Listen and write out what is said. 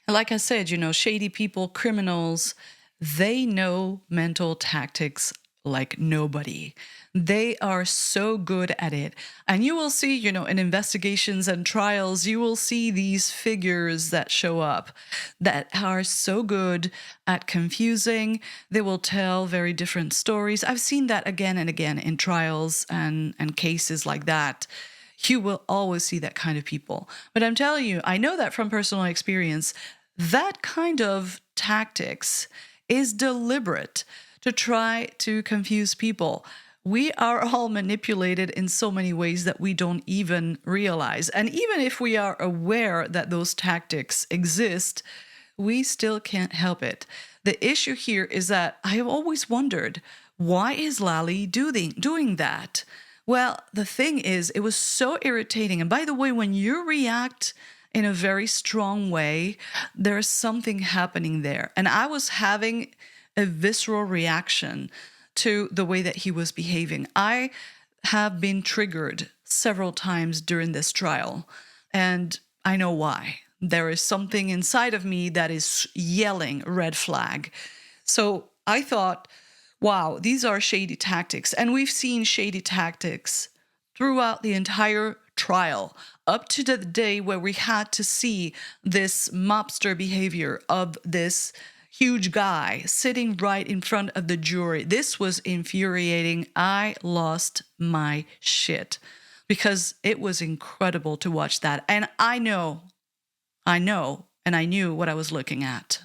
Like I said, shady people, criminals, they know mental tactics like nobody. They are so good at it. And you will see, in investigations and trials, you will see these figures that show up that are so good at confusing. They will tell very different stories. I've seen that again and again in trials and cases like that. You will always see that kind of people. But I'm telling you, I know that from personal experience, that kind of tactics is deliberate to try to confuse people. We are all manipulated in so many ways that we don't even realize. And even if we are aware that those tactics exist, we still can't help it. The issue here is that I have always wondered, why is Lally doing that? Well, the thing is, it was so irritating. And by the way, when you react in a very strong way, there's something happening there. And I was having a visceral reaction to the way that he was behaving. I have been triggered several times during this trial, and I know why. There is something inside of me that is yelling red flag. So I thought, wow, these are shady tactics. And we've seen shady tactics throughout the entire trial, up to the day where we had to see this mobster behavior of this huge guy sitting right in front of the jury. This was infuriating. I lost my shit because it was incredible to watch that. And I know, and I knew what I was looking at.